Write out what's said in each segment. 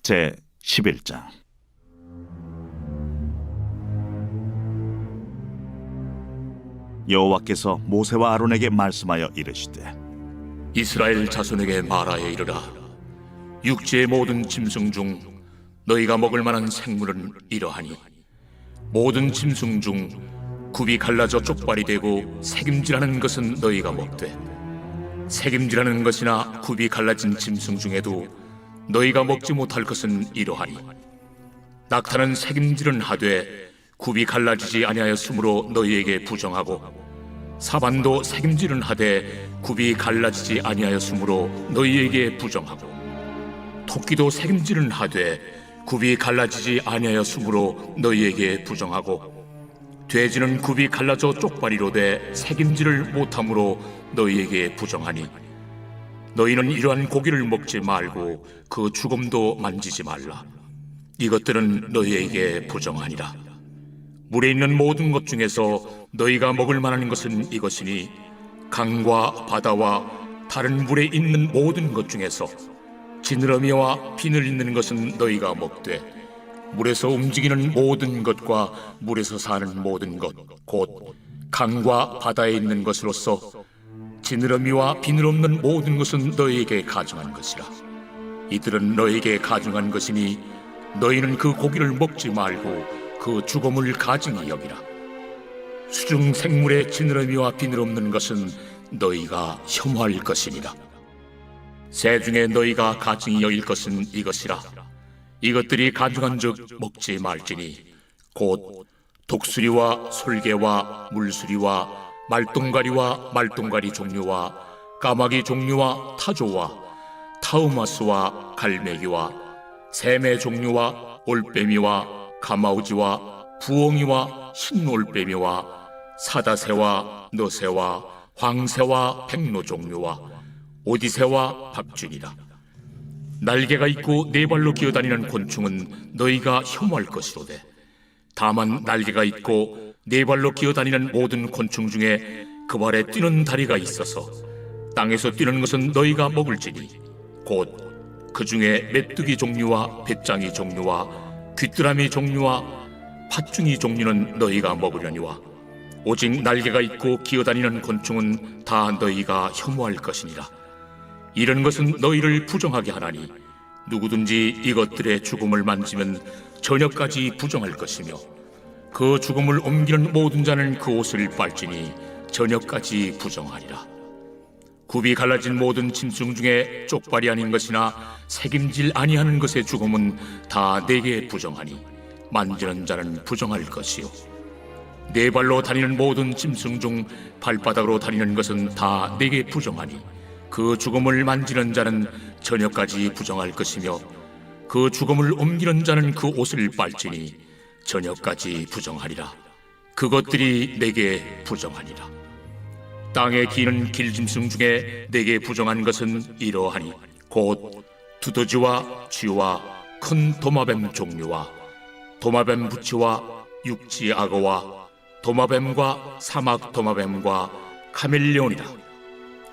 제 11장. 여호와께서 모세와 아론에게 말씀하여 이르시되, 이스라엘 자손에게 말하여 이르라. 육지의 모든 짐승 중 너희가 먹을 만한 생물은 이러하니, 모든 짐승 중 굽이 갈라져 쪽발이 되고 새김질하는 것은 너희가 먹되, 새김질하는 것이나 굽이 갈라진 짐승 중에도 너희가 먹지 못할 것은 이러하니, 낙타는 새김질은 하되 굽이 갈라지지 아니하였으므로 너희에게 부정하고, 사반도 새김질은 하되 굽이 갈라지지 아니하였으므로 너희에게 부정하고, 토끼도 새김질은 하되 굽이 갈라지지 아니하였으므로 너희에게 부정하고, 돼지는 굽이 갈라져 쪽발이로되 새김질을 못함으로 너희에게 부정하니, 너희는 이러한 고기를 먹지 말고 그 죽음도 만지지 말라. 이것들은 너희에게 부정하니라. 물에 있는 모든 것 중에서 너희가 먹을 만한 것은 이것이니, 강과 바다와 다른 물에 있는 모든 것 중에서 지느러미와 비늘 있는 것은 너희가 먹되, 물에서 움직이는 모든 것과 물에서 사는 모든 것, 곧 강과 바다에 있는 것으로서 지느러미와 비늘 없는 모든 것은 너희에게 가증한 것이라. 이들은 너희에게 가증한 것이니 너희는 그 고기를 먹지 말고 그 죽음을 가증히 여기라. 수중 생물의 지느러미와 비늘 없는 것은 너희가 혐오할 것이니라. 새 중에 너희가 가증히 여길 것은 이것이라. 이것들이 가증한즉 먹지 말지니, 곧 독수리와 솔개와 물수리와 말똥가리와 말똥가리 종류와 까마귀 종류와 타조와 타우마스와 갈매기와 샘의 종류와 올빼미와 가마우지와 부엉이와 흰올빼미와 사다새와 너새와 황새와 백로 종류와 오디새와 박쥐니라. 날개가 있고 네 발로 기어다니는 곤충은 너희가 혐오할 것이로되, 다만 날개가 있고 네 발로 기어다니는 모든 곤충 중에 그 발에 뛰는 다리가 있어서 땅에서 뛰는 것은 너희가 먹을지니, 곧 그 중에 메뚜기 종류와 배짱이 종류와 귀뚜라미 종류와 팥중이 종류는 너희가 먹으려니와, 오직 날개가 있고 기어다니는 곤충은 다 너희가 혐오할 것이니라. 이런 것은 너희를 부정하게 하나니, 누구든지 이것들의 죽음을 만지면 저녁까지 부정할 것이며, 그 죽음을 옮기는 모든 자는 그 옷을 빨지니 저녁까지 부정하리라. 굽이 갈라진 모든 짐승 중에 쪽발이 아닌 것이나 새김질 아니하는 것의 죽음은 다 내게 부정하니, 만지는 자는 부정할 것이요, 네 발로 다니는 모든 짐승 중 발바닥으로 다니는 것은 다 내게 부정하니, 그 죽음을 만지는 자는 저녁까지 부정할 것이며, 그 죽음을 옮기는 자는 그 옷을 빨지니 저녁까지 부정하리라. 그것들이 내게 부정하니라. 땅에 기는 길짐승 중에 내게 부정한 것은 이러하니, 곧 두더지와 쥐와 큰 도마뱀 종류와 도마뱀 부치와 육지 악어와 도마뱀과 사막 도마뱀과 카멜레온이라.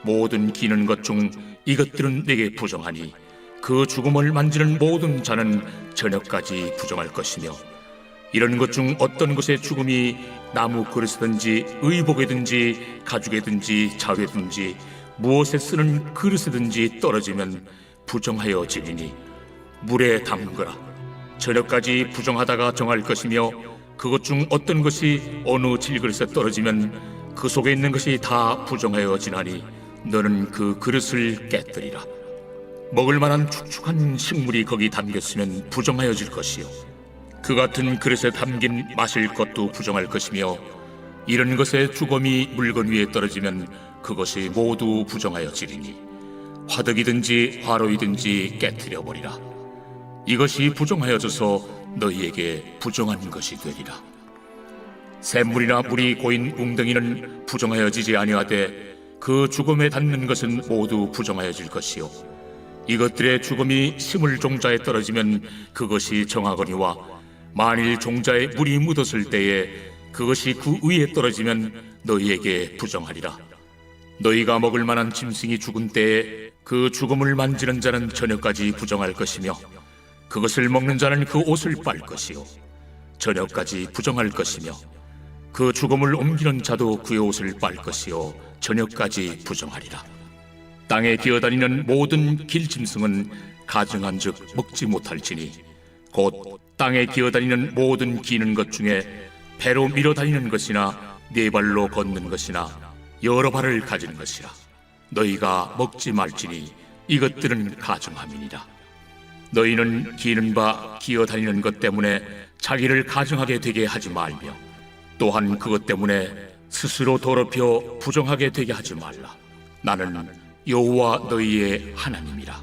모든 기는 것 중 이것들은 내게 부정하니, 그 죽음을 만지는 모든 자는 저녁까지 부정할 것이며, 이런 것 중 어떤 것의 죽음이 나무 그릇이든지 의복이든지 가죽이든지 자회든지 무엇에 쓰는 그릇이든지 떨어지면 부정하여 지리니, 물에 담그라. 저녁까지 부정하다가 정할 것이며, 그것 중 어떤 것이 어느 질그릇에 떨어지면 그 속에 있는 것이 다 부정하여 지나니, 너는 그 그릇을 깨뜨리라. 먹을 만한 축축한 식물이 거기 담겼으면 부정하여질 것이요, 그 같은 그릇에 담긴 마실 것도 부정할 것이며, 이런 것의 죽음이 물건 위에 떨어지면 그것이 모두 부정하여지리니, 화덕이든지 화로이든지 깨뜨려 버리라. 이것이 부정하여져서 너희에게 부정한 것이 되리라. 샘물이나 물이 고인 웅덩이는 부정하여지지 아니하되, 그 죽음에 닿는 것은 모두 부정하여질 것이요, 이것들의 죽음이 시물 종자에 떨어지면 그것이 정하거니와, 만일 종자에 물이 묻었을 때에 그것이 그 위에 떨어지면 너희에게 부정하리라. 너희가 먹을 만한 짐승이 죽은 때에 그 죽음을 만지는 자는 저녁까지 부정할 것이며, 그것을 먹는 자는 그 옷을 빨 것이요 저녁까지 부정할 것이며 그 죽음을 옮기는 자도 그의 옷을 빨 것이요 저녁까지 부정하리라. 땅에 기어다니는 모든 길짐승은 가증한즉 먹지 못할지니 곧 땅에 기어다니는 모든 기는 것 중에 배로 밀어다니는 것이나 네 발로 걷는 것이나 여러 발을 가진 것이라. 너희가 먹지 말지니 이것들은 가증함이니라. 너희는 기는 바 기어다니는 것 때문에 자기를 가증하게 되게 하지 말며 또한 그것 때문에 스스로 더럽혀 부정하게 되게 하지 말라. 나는 여호와 너희의 하나님이라.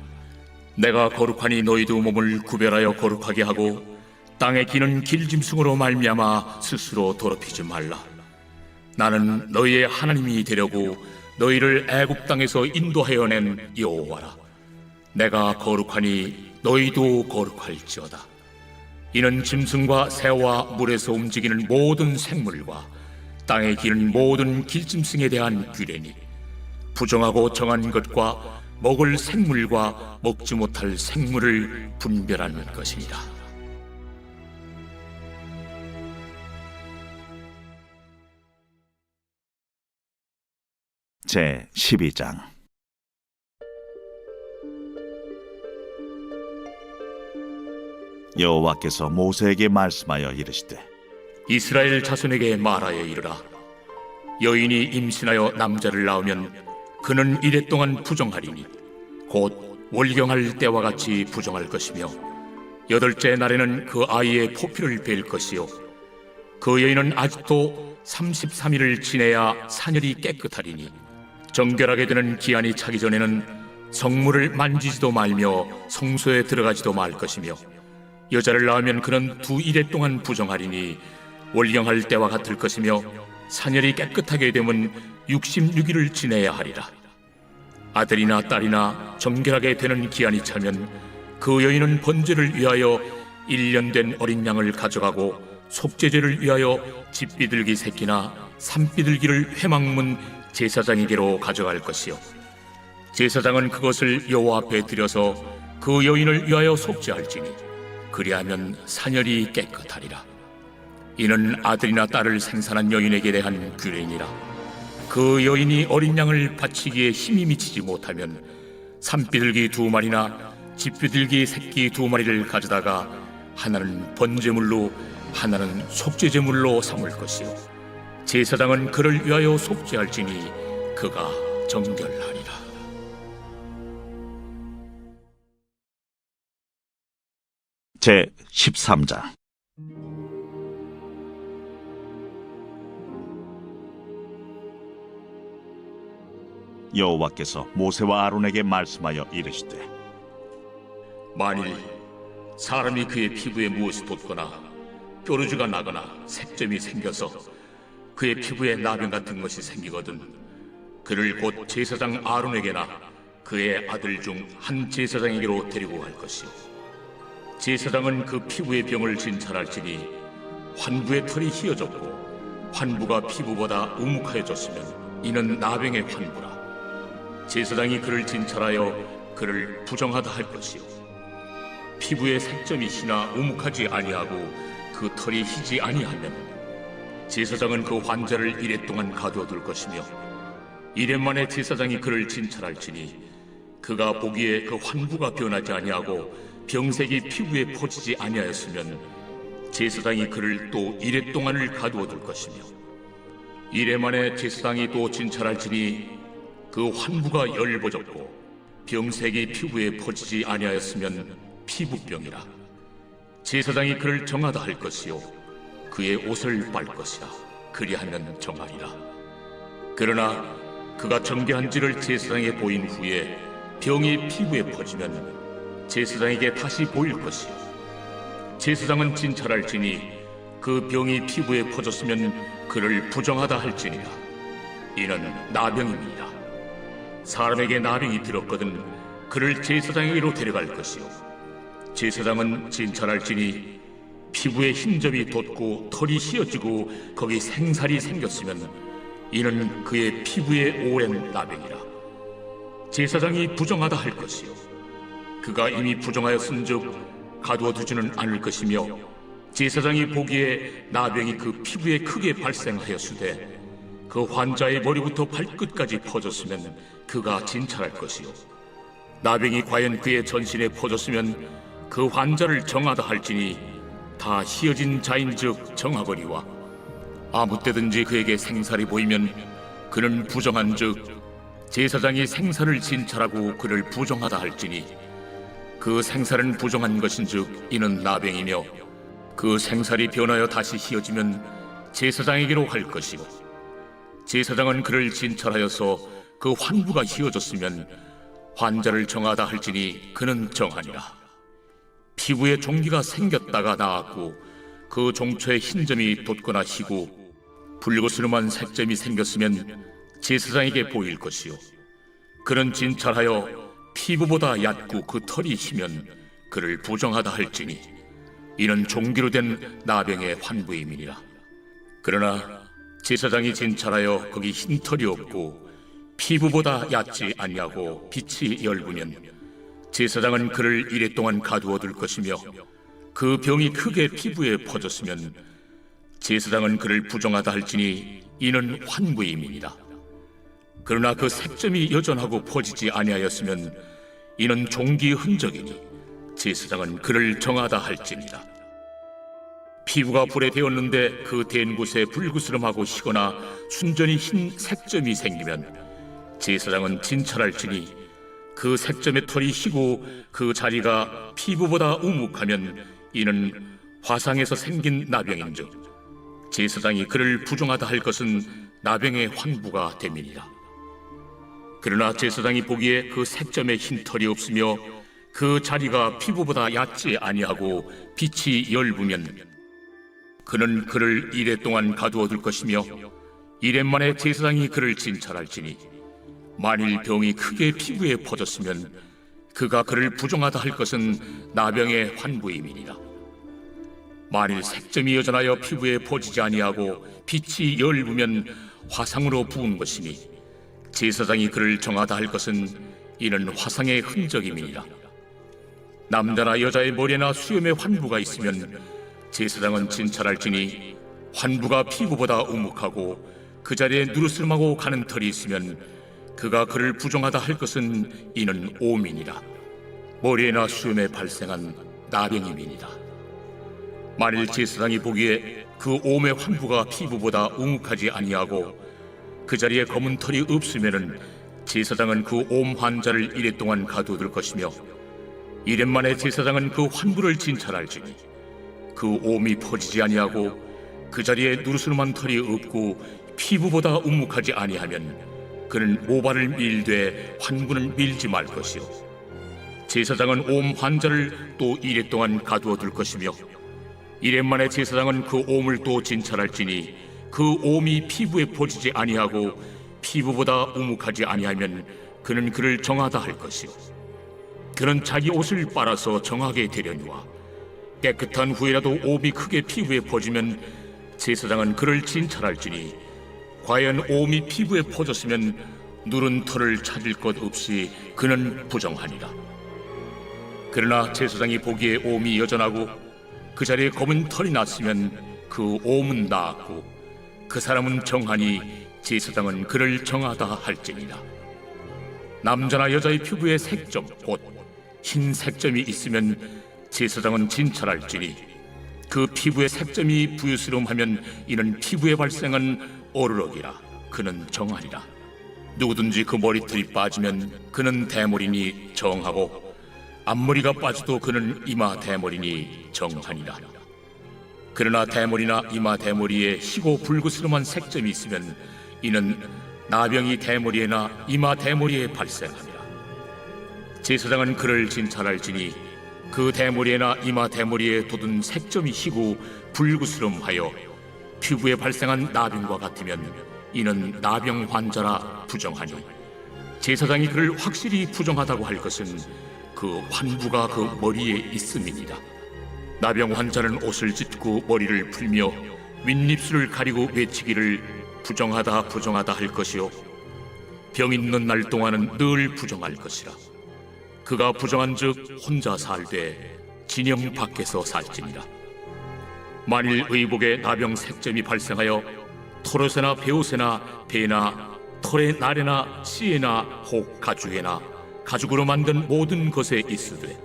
내가 거룩하니 너희도 몸을 구별하여 거룩하게 하고 땅에 기는 길짐승으로 말미암아 스스로 더럽히지 말라. 나는 너희의 하나님이 되려고 너희를 애굽 땅에서 인도하여 낸 여호와라. 내가 거룩하니 너희도 거룩할지어다. 이는 짐승과 새와 물에서 움직이는 모든 생물과 땅에 기는 모든 길짐승에 대한 규례니 부정하고 정한 것과 먹을 생물과 먹지 못할 생물을 분별하는 것이니라. 제 12장. 여호와께서 모세에게 말씀하여 이르시되 이스라엘 자손에게 말하여 이르라. 여인이 임신하여 남자를 낳으면 그는 이랫동안 부정하리니 곧 월경할 때와 같이 부정할 것이며 여덟째 날에는 그 아이의 포피를 뺄 것이요 그 여인은 아직도 33일을 지내야 사녀리 깨끗하리니 정결하게 되는 기한이 차기 전에는 성물을 만지지도 말며 성소에 들어가지도 말 것이며 여자를 낳으면 그는 2일 동안 부정하리니 월경할 때와 같을 것이며 사녀리 깨끗하게 되면 66일을 지내야 하리라. 아들이나 딸이나 정결하게 되는 기한이 차면 그 여인은 번제를 위하여 1년 된 어린 양을 가져가고 속죄제를 위하여 집비둘기 새끼나 산비둘기를 회막문 제사장에게로 가져갈 것이요 제사장은 그것을 여호와 앞에 드려서 그 여인을 위하여 속죄할지니 그리하면 사녀리 깨끗하리라. 이는 아들이나 딸을 생산한 여인에게 대한 규례니라. 그 여인이 어린 양을 바치기에 힘이 미치지 못하면 산비둘기 2마리나 집비둘기 새끼 2마리를 가져다가 하나는 번제물로 하나는 속죄제물로 삼을 것이요 제사장은 그를 위하여 속죄할지니 그가 정결하리라. 제 13장. 여호와께서 모세와 아론에게 말씀하여 이르시되 만일 사람이 그의 피부에 무엇이 돋거나 뾰루지가 나거나 색점이 생겨서 그의 피부에 나병 같은 것이 생기거든 그를 곧 제사장 아론에게나 그의 아들 중 한 제사장에게로 데리고 갈 것이요 제사장은 그 피부의 병을 진찰할지니 환부의 털이 휘어졌고 환부가 피부보다 우묵하여졌으면 이는 나병의 환부라. 제사장이 그를 진찰하여 그를 부정하다 할 것이요 피부에 색점이 희나 우묵하지 아니하고 그 털이 희지 아니하면 제사장은 그 환자를 이레 동안 가두어둘 것이며 이레 만에 제사장이 그를 진찰할지니 그가 보기에 그 환부가 변하지 아니하고 병색이 피부에 퍼지지 아니하였으면 제사장이 그를 또 이레 동안을 가두어둘 것이며 이레 만에 제사장이 또 진찰할지니 그 환부가 열버졌고 병색이 피부에 퍼지지 아니하였으면 피부병이라. 제사장이 그를 정하다 할 것이요 그의 옷을 빨 것이라. 그리하면 정하리라. 그러나 그가 정결한지를 제사장에 보인 후에 병이 피부에 퍼지면 제사장에게 다시 보일 것이요 제사장은 진찰할지니 그 병이 피부에 퍼졌으면 그를 부정하다 할지니라. 이는 나병입니다. 사람에게 나병이 들었거든 그를 제사장에게로 데려갈 것이요 제사장은 진찰할지니 피부에 흰점이 돋고 털이 휘어지고 거기 생살이 생겼으면 이는 그의 피부에 오랜 나병이라. 제사장이 부정하다 할 것이요 그가 이미 부정하였은즉 가두어 두지는 않을 것이며 제사장이 보기에 나병이 그 피부에 크게 발생하였으되 그 환자의 머리부터 발끝까지 퍼졌으면 그가 진찰할 것이요 나병이 과연 그의 전신에 퍼졌으면 그 환자를 정하다 할지니 다 희어진 자인즉 정하거니와 아무 때든지 그에게 생살이 보이면 그는 부정한즉 제사장이 생살을 진찰하고 그를 부정하다 할지니 그 생살은 부정한 것인즉 이는 나병이며 그 생살이 변하여 다시 희어지면 제사장에게로 갈 것이고 제사장은 그를 진찰하여서 그 환부가 희어졌으면 환자를 정하다 할지니 그는 정하니라. 피부에 종기가 생겼다가 나았고 그 종초에 흰점이 돋거나 희고 붉으스름한 색점이 생겼으면 제사장에게 보일 것이요 그는 진찰하여 피부보다 얕고 그 털이 희면 그를 부정하다 할지니 이는 종기로 된 나병의 환부임이니라. 그러나 제사장이 진찰하여 거기 흰 털이 없고 피부보다 얕지 아니하고 빛이 엷으면 제사장은 그를 이레 동안 가두어 둘 것이며 그 병이 크게 피부에 퍼졌으면 제사장은 그를 부정하다 할지니 이는 환부임이니라. 그러나 그 색점이 여전하고 퍼지지 아니하였으면 이는 종기의 흔적이니 제사장은 그를 정하다 할지니라. 피부가 불에 데었는데 그 댄 곳에 불그스름하고 희거나 순전히 흰 색점이 생기면 제사장은 진찰할지니 그 색점의 털이 희고 그 자리가 피부보다 우묵하면 이는 화상에서 생긴 나병인즉 제사장이 그를 부정하다 할 것은 나병의 환부가 됨이니라. 그러나 제사장이 보기에 그 색점에 흰 털이 없으며 그 자리가 피부보다 얕지 아니하고 빛이 엷으면 그는 그를 이레 동안 가두어 둘 것이며 이레 만에 제사장이 그를 진찰할지니 만일 병이 크게 피부에 퍼졌으면 그가 그를 부정하다 할 것은 나병의 환부임이니라. 만일 색점이 여전하여 피부에 퍼지지 아니하고 빛이 엷으면 화상으로 부은 것이니 제사장이 그를 정하다 할 것은 이는 화상의 흔적임이니라. 남자나 여자의 머리나 수염에 환부가 있으면 제사장은 진찰할지니 환부가 피부보다 우묵하고 그 자리에 누르스름하고 가는 털이 있으면 그가 그를 부정하다 할 것은 이는 오민이라. 머리에나 수염에 발생한 나병임이니라. 만일 제사장이 보기에 그 옴의 환부가 피부보다 우묵하지 아니하고 그 자리에 검은 털이 없으면은 제사장은 그 옴 환자를 이레 동안 가두어둘 것이며 이레 만에 제사장은 그 환부를 진찰할지니 그 옴이 퍼지지 아니하고 그 자리에 누르스름한 털이 없고 피부보다 우묵하지 아니하면 그는 모발을 밀되 환부는 밀지 말 것이요 제사장은 옴 환자를 또 이레 동안 가두어둘 것이며 이레 만에 제사장은 그 옴을 또 진찰할지니 그 옴이 피부에 퍼지지 아니하고 피부보다 우묵하지 아니하면 그는 그를 정하다 할 것이요 그는 자기 옷을 빨아서 정하게 되려니와 깨끗한 후에라도 옴이 크게 피부에 퍼지면 제사장은 그를 진찰할지니 과연 옴이 피부에 퍼졌으면 누른 털을 찾을 것 없이 그는 부정하니라. 그러나 제사장이 보기에 옴이 여전하고 그 자리에 검은 털이 났으면 그 옴은 나았고 그 사람은 정하니 제사장은 그를 정하다 할지니라. 남자나 여자의 피부에 색점 곧 흰 색점이 있으면 제사장은 진찰할지니 그 피부의 색점이 부유스름하면 이는 피부에 발생한 어르럭이라. 그는 정하리라. 누구든지 그 머리털이 빠지면 그는 대머리니 정하고 앞머리가 빠져도 그는 이마 대머리니 정하니라. 그러나 대머리나 이마 대머리에 희고 불그스름한 색점이 있으면 이는 나병이 대머리에나 이마 대머리에 발생하니라. 제사장은 그를 진찰할지니 그 대머리에나 이마 대머리에 돋은 색점이 희고 불그스름하여 피부에 발생한 나병과 같으면 이는 나병 환자라 부정하니 제사장이 그를 확실히 부정하다고 할 것은 그 환부가 그 머리에 있음이니라. 나병 환자는 옷을 찢고 머리를 풀며 윗입술을 가리고 외치기를 부정하다 부정하다 할 것이요 병 있는 날 동안은 늘 부정할 것이라. 그가 부정한즉 혼자 살되 진영 밖에서 살지니라. 만일 의복에 나병 색점이 발생하여 토롯에나 베옷에나 배나 털의 날에나 씨에나 혹 가죽에나 가죽으로 만든 모든 것에 있으되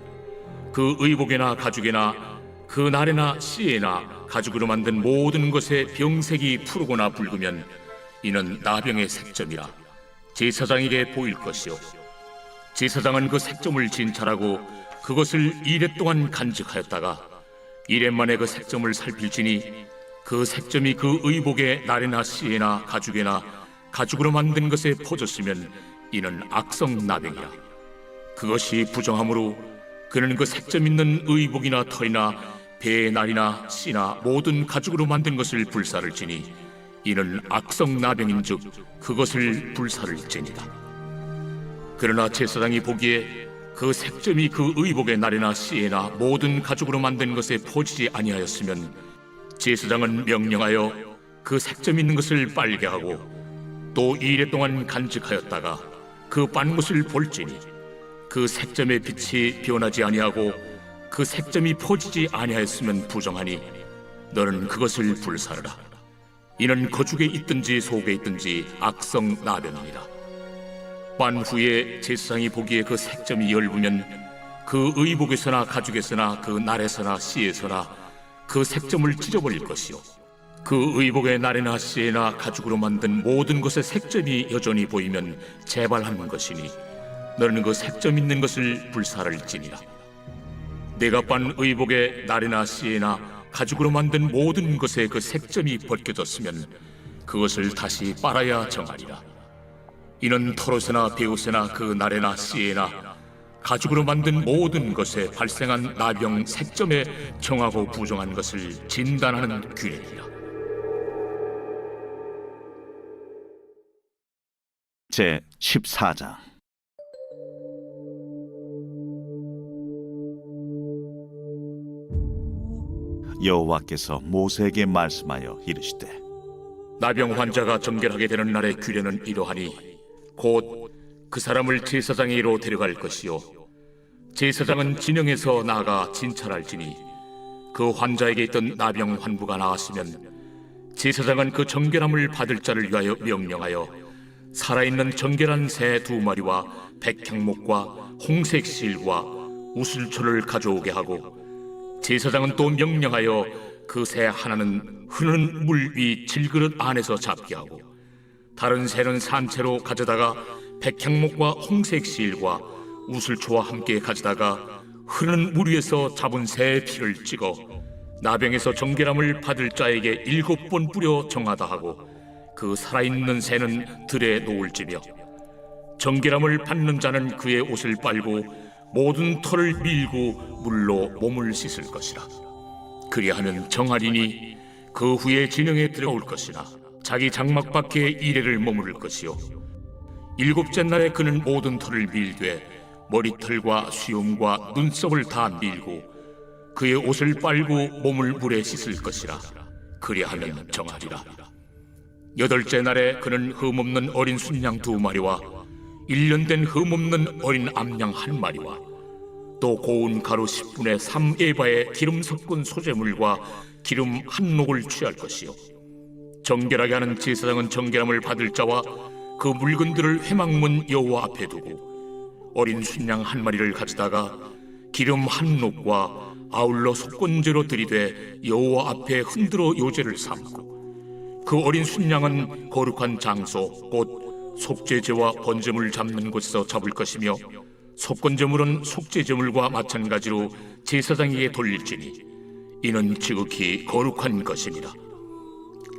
그 의복에나 가죽에나 그 날에나 씨에나 가죽으로 만든 모든 것에 병색이 푸르거나 붉으면 이는 나병의 색점이라 제사장에게 보일 것이요 제사장은 그 색점을 진찰하고 그것을 이레 동안 간직하였다가 이레 만에 그 색점을 살필지니 그 색점이 그 의복의 날에나 씨에나 가죽에나 가죽으로 만든 것에 퍼졌으면 이는 악성 나병이라. 그것이 부정하므로 그는 그 색점 있는 의복이나 털이나 배의 날이나 씨나 모든 가죽으로 만든 것을 불사를지니 이는 악성 나병인즉 그것을 불사를지니라. 그러나 제사장이 보기에 그 색점이 그 의복의 날에나 씨에나 모든 가죽으로 만든 것에 퍼지지 아니하였으면 제사장은 명령하여 그 색점 있는 것을 빨게 하고 또 이레 동안 간직하였다가 그 빤 것을 볼지니 그 색점의 빛이 변하지 아니하고 그 색점이 퍼지지 아니하였으면 부정하니 너는 그것을 불사르라. 이는 거죽에 있든지 속에 있든지 악성 나병이니라. 빤 후에 제사장이 보기에 그 색점이 엷으면 그 의복에서나 가죽에서나 그 날에서나 씨에서나 그 색점을 찢어버릴 것이요 그 의복의 날에나 씨에나 가죽으로 만든 모든 것의 색점이 여전히 보이면 재발하는 것이니 너는 그 색점 있는 것을 불사를지니라. 내가 빤 의복의 날에나 씨에나 가죽으로 만든 모든 것에 그 색점이 벗겨졌으면 그것을 다시 빨아야 정하리라. 이는 토롯에나 베옷에나 그 날에나 씨에나 가죽으로 만든 모든 것에 발생한 나병 색점에 정하고 부정한 것을 진단하는 규례니라. 제 14장. 여호와께서 모세에게 말씀하여 이르시되 나병 환자가 정결하게 되는 날의 규례는 이러하니 곧 그 사람을 제사장에게로 데려갈 것이요 제사장은 진영에서 나아가 진찰할지니 그 환자에게 있던 나병 환부가 나았으면 제사장은 그 정결함을 받을 자를 위하여 명령하여 살아있는 정결한 새 2마리와 백향목과 홍색 실과 우슬초를 가져오게 하고 제사장은 또 명령하여 그 새 하나는 흐르는 물 위 질그릇 안에서 잡게 하고 다른 새는 산채로 가져다가 백향목과 홍색 실과 우슬초와 함께 가져다가 흐르는 물 위에서 잡은 새의 피를 찍어 나병에서 정결함을 받을 자에게 7번 뿌려 정하다 하고 그 살아있는 새는 들에 놓을지며 정결함을 받는 자는 그의 옷을 빨고 모든 털을 밀고 물로 몸을 씻을 것이라. 그리하면 정하리니 그 후에 진영에 들어올 것이나 자기 장막 밖에 이레를 머무를 것이요 7째 날에 그는 모든 털을 밀되 머리털과 수염과 눈썹을 다 밀고 그의 옷을 빨고 몸을 물에 씻을 것이라. 그리하면 정하리라. 8째 날에 그는 흠없는 어린 순양 2마리와 1년 된 흠없는 어린 암양 1마리와 또 고운 가루 10분의 3에바의 기름 섞은 소재물과 기름 1녹을 취할 것이요 정결하게 하는 제사장은 정결함을 받을 자와 그 물건들을 회막문 여호와 앞에 두고 어린 순양 1마리를 가져다가 기름 1녹과 아울러 속건제로 들이되 여호와 앞에 흔들어 요제를 삼고 그 어린 순양은 거룩한 장소 곧 속죄제와 번제물 잡는 곳에서 잡을 것이며 속건제물은 속죄제물과 마찬가지로 제사장에게 돌릴지니 이는 지극히 거룩한 것입니다.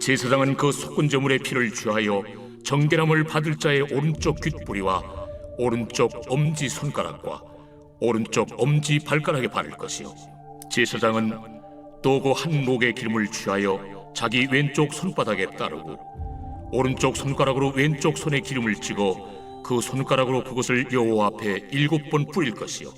제사장은 그 속건제물의 피를 취하여 정결함을 받을 자의 오른쪽 귓뿌리와 오른쪽 엄지 손가락과 오른쪽 엄지 발가락에 바를 것이요 제사장은 또 그 한 녹의 기름을 취하여 자기 왼쪽 손바닥에 따르고 오른쪽 손가락으로 왼쪽 손에 기름을 찍어 그 손가락으로 그것을 여호와 앞에 7번 뿌릴 것이요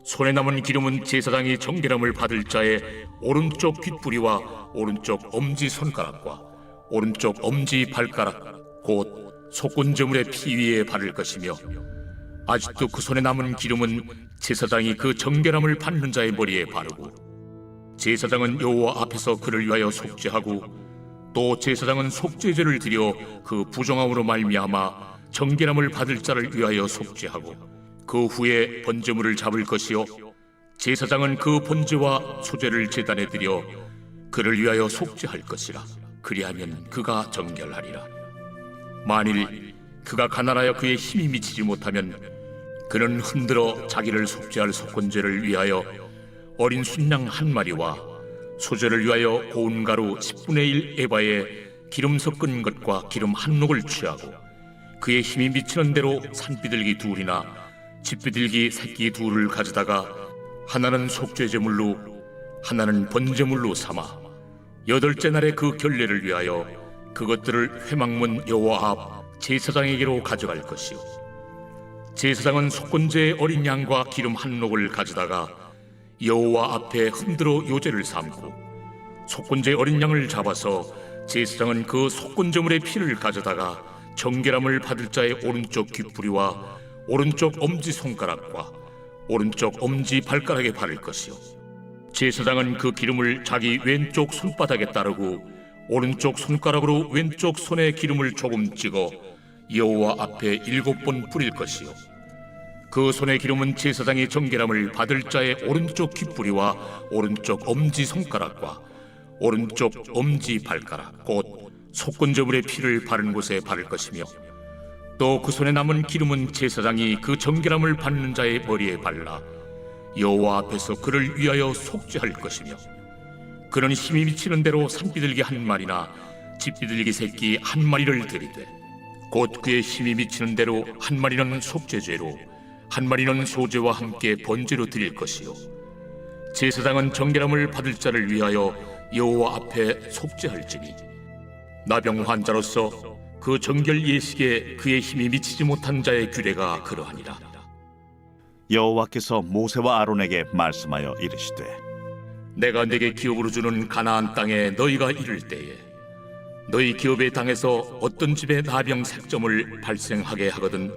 손에 남은 기름은 제사장이 정결함을 받을 자의 오른쪽 귓뿌리와 오른쪽 엄지 손가락과 오른쪽 엄지 발가락 곧 속건제물의 피 위에 바를 것이며 아직도 그 손에 남은 기름은 제사장이 그 정결함을 받는 자의 머리에 바르고, 제사장은 여호와 앞에서 그를 위하여 속죄하고, 또 제사장은 속죄제를 드려 그 부정함으로 말미암아 정결함을 받을 자를 위하여 속죄하고, 그 후에 번제물을 잡을 것이요, 제사장은 그 번제와 소제를 제단에 드려 그를 위하여 속죄할 것이라. 그리하면 그가 정결하리라. 만일 그가 가난하여 그의 힘이 미치지 못하면 그는 흔들어 자기를 속죄할 속건제를 위하여 어린 순양 한 마리와 소제를 위하여 고운 가루 10분의 1 에바에 기름 섞은 것과 기름 한 녹을 취하고, 그의 힘이 미치는 대로 산비둘기 둘이나 집비둘기 새끼 둘을 가져다가 하나는 속죄제물로 하나는 번제물로 삼아 8째 날에 그 결례를 위하여 그것들을 회막문 여호와 앞 제사장에게로 가져갈 것이요, 제사장은 속건제의 어린 양과 기름 한 녹을 가져다가 여호와 앞에 흔들어 요제를 삼고, 속건제의 어린 양을 잡아서 제사장은 그 속건제물의 피를 가져다가 정결함을 받을 자의 오른쪽 귓부리와 오른쪽 엄지손가락과 오른쪽 엄지발가락에 바를 것이요, 제사장은 그 기름을 자기 왼쪽 손바닥에 따르고 오른쪽 손가락으로 왼쪽 손에 기름을 조금 찍어 여호와 앞에 7번 뿌릴 것이요, 그 손의 기름은 제사장이 정결함을 받을 자의 오른쪽 귓부리와 오른쪽 엄지손가락과 오른쪽 엄지발가락 곧 속건제물의 피를 바른 곳에 바를 것이며, 또 그 손에 남은 기름은 제사장이 그 정결함을 받는 자의 머리에 발라 여호와 앞에서 그를 위하여 속죄할 것이며, 그는 힘이 미치는 대로 산비둘기 한 마리나 집비둘기 새끼 한 마리를 드리되, 곧 그의 힘이 미치는 대로 한 마리는 속죄죄로 한 마리는 소제와 함께 번제로 드릴 것이요, 제사장은 정결함을 받을 자를 위하여 여호와 앞에 속죄할지니, 나병 환자로서 그 정결 예식에 그의 힘이 미치지 못한 자의 규례가 그러하니라. 여호와께서 모세와 아론에게 말씀하여 이르시되, 내가 네게 기업으로 주는 가나안 땅에 너희가 이를 때에 너희 기업의 땅에서 어떤 집에 나병 색점을 발생하게 하거든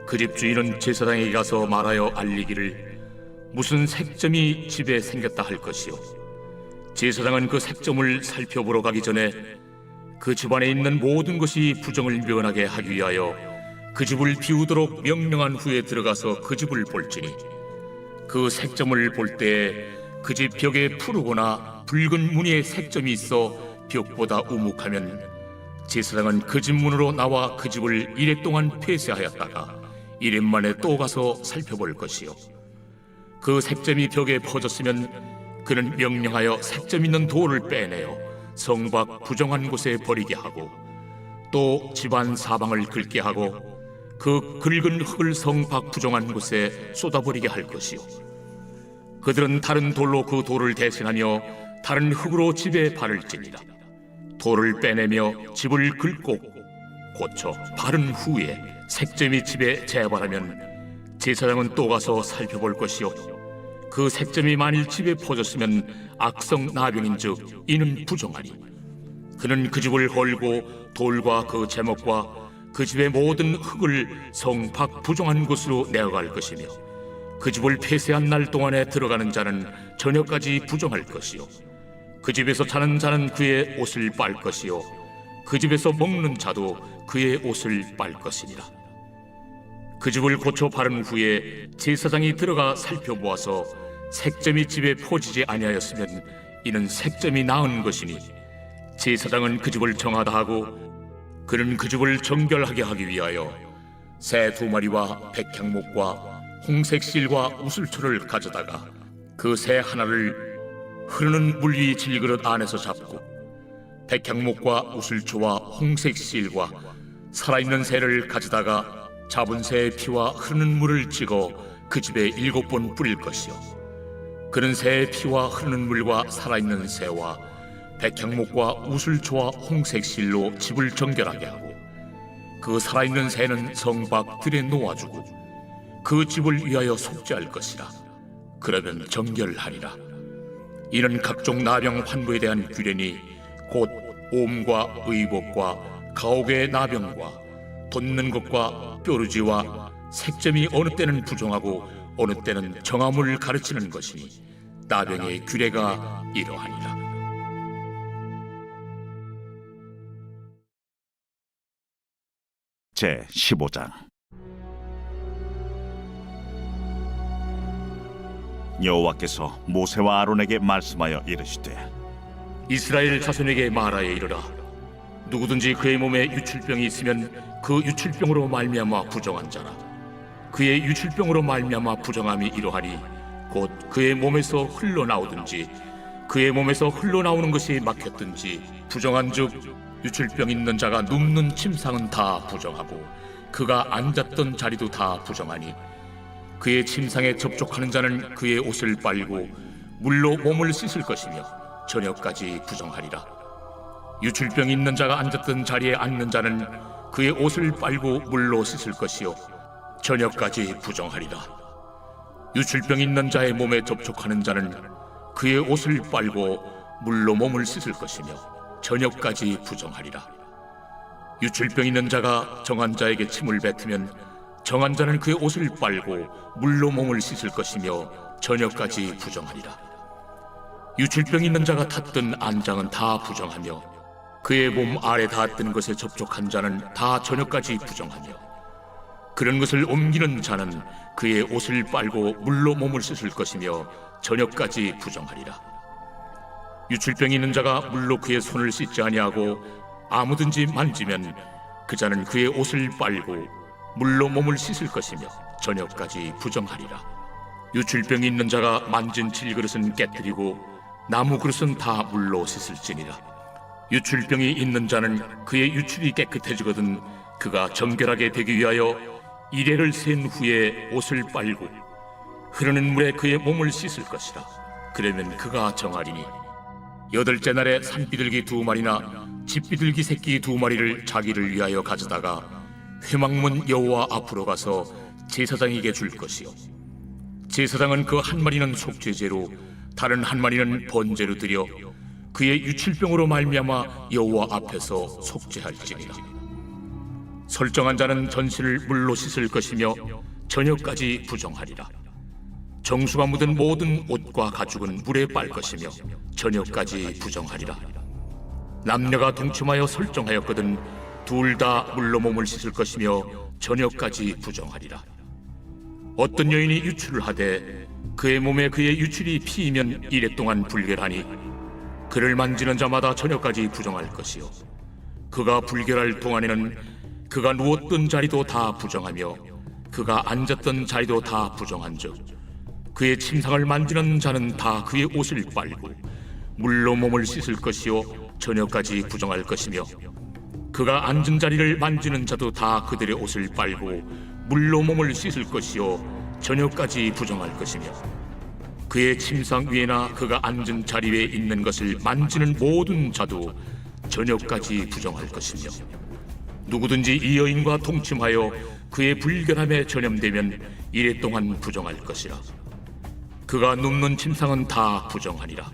그 집 주인은 제사장에게 가서 말하여 알리기를 무슨 색점이 집에 생겼다 할 것이요, 제사장은 그 색점을 살펴보러 가기 전에 그 집안에 있는 모든 것이 부정을 면하게 하기 위하여 그 집을 비우도록 명령한 후에 들어가서 그 집을 볼지니, 그 색점을 볼 때에 그 집 벽에 푸르거나 붉은 무늬의 색점이 있어 벽보다 우묵하면 제사장은 그 집 문으로 나와 그 집을 이래 동안 폐쇄하였다가 이래 만에 또 가서 살펴볼 것이요, 그 색점이 벽에 퍼졌으면 그는 명령하여 색점 있는 돌을 빼내어 성 밖 부정한 곳에 버리게 하고, 또 집안 사방을 긁게 하고 그 긁은 흙을 성 밖 부정한 곳에 쏟아버리게 할 것이요, 그들은 다른 돌로 그 돌을 대신하며 다른 흙으로 집에 바를지니라. 돌을 빼내며 집을 긁고 고쳐 바른 후에 색점이 집에 재발하면 제사장은 또 가서 살펴볼 것이요, 그 색점이 만일 집에 퍼졌으면 악성 나병인즉 이는 부정하니, 그는 그 집을 헐고 돌과 그 제목과 그 집의 모든 흙을 성 밖 부정한 곳으로 내어갈 것이며, 그 집을 폐쇄한 날 동안에 들어가는 자는 저녁까지 부정할 것이요, 그 집에서 자는 자는 그의 옷을 빨 것이요, 그 집에서 먹는 자도 그의 옷을 빨 것이니라. 그 집을 고쳐 바른 후에 제사장이 들어가 살펴보아서 색점이 집에 퍼지지 아니하였으면 이는 색점이 나은 것이니, 제사장은 그 집을 정하다 하고 그는 그 집을 정결하게 하기 위하여 새 2마리와 백향목과 홍색 실과 우슬초를 가져다가 그 새 하나를 흐르는 물 위 질그릇 안에서 잡고, 백향목과 우슬초와 홍색 실과 살아있는 새를 가져다가 잡은 새의 피와 흐르는 물을 찍어 그 집에 7번 뿌릴 것이요, 그는 새의 피와 흐르는 물과 살아있는 새와 백향목과 우슬초와 홍색 실로 집을 정결하게 하고, 그 살아있는 새는 성 밖 들에 놓아주고 그 집을 위하여 속죄할 것이라. 그러면 정결하리라. 이는 각종 나병 환부에 대한 규례니 곧 옴과 의복과 가옥의 나병과 돋는 것과 뾰루지와 색점이 어느 때는 부정하고 어느 때는 정함을 가르치는 것이니 나병의 규례가 이러하니라. 제 15장. 여호와께서 모세와 아론에게 말씀하여 이르시되 이스라엘 자손에게 말하여 이르라. 누구든지 그의 몸에 유출병이 있으면 그 유출병으로 말미암아 부정한 자라. 그의 유출병으로 말미암아 부정함이 이러하니 곧 그의 몸에서 흘러나오든지 그의 몸에서 흘러나오는 것이 막혔든지 부정한즉 유출병 있는 자가 눕는 침상은 다 부정하고 그가 앉았던 자리도 다 부정하니 그의 침상에 접촉하는 자는 그의 옷을 빨고 물로 몸을 씻을 것이며 저녁까지 부정하리라. 유출병이 있는 자가 앉았던 자리에 앉는 자는 그의 옷을 빨고 물로 씻을 것이요 저녁까지 부정하리라. 유출병이 있는 자의 몸에 접촉하는 자는 그의 옷을 빨고 물로 몸을 씻을 것이며 저녁까지 부정하리라. 유출병 있는 자가 정한 자에게 침을 뱉으면 정한 자는 그의 옷을 빨고 물로 몸을 씻을 것이며 저녁까지 부정하리라. 유출병 있는 자가 탔던 안장은 다 부정하며 그의 몸 아래 닿았던 것에 접촉한 자는 다 저녁까지 부정하며 그런 것을 옮기는 자는 그의 옷을 빨고 물로 몸을 씻을 것이며 저녁까지 부정하리라. 유출병이 있는 자가 물로 그의 손을 씻지 아니하고 아무든지 만지면 그 자는 그의 옷을 빨고 물로 몸을 씻을 것이며 저녁까지 부정하리라. 유출병이 있는 자가 만진 질그릇은 깨뜨리고 나무 그릇은 다 물로 씻을지니라. 유출병이 있는 자는 그의 유출이 깨끗해지거든 그가 정결하게 되기 위하여 이레를 센 후에 옷을 빨고 흐르는 물에 그의 몸을 씻을 것이라. 그러면 그가 정하리니 여덟째 날에 산비둘기 2마리나 집비둘기 새끼 2마리를 자기를 위하여 가져다가 회막문 여호와 앞으로 가서 제사장에게 줄 것이요 제사장은 그 한 마리는 속죄제로 다른 한 마리는 번제로 드려 그의 유출병으로 말미암아 여호와 앞에서 속죄할지니라. 설정한 자는 전신을 물로 씻을 것이며 저녁까지 부정하리라. 정수가 묻은 모든 옷과 가죽은 물에 빨 것이며 저녁까지 부정하리라. 남녀가 동침하여 설정하였거든 둘 다 물로 몸을 씻을 것이며 저녁까지 부정하리라. 어떤 여인이 유출을 하되 그의 몸에 그의 유출이 피이면 이래 동안 불결하니 그를 만지는 자마다 저녁까지 부정할 것이요 그가 불결할 동안에는 그가 누웠던 자리도 다 부정하며 그가 앉았던 자리도 다 부정한즉 그의 침상을 만지는 자는 다 그의 옷을 빨고 물로 몸을 씻을 것이요 저녁까지 부정할 것이며 그가 앉은 자리를 만지는 자도 다 그들의 옷을 빨고 물로 몸을 씻을 것이요 저녁까지 부정할 것이며 그의 침상 위에나 그가 앉은 자리 위에 있는 것을 만지는 모든 자도 저녁까지 부정할 것이며 누구든지 이 여인과 동침하여 그의 불결함에 전염되면 이래 동안 부정할 것이라. 그가 눕는 침상은 다 부정하니라.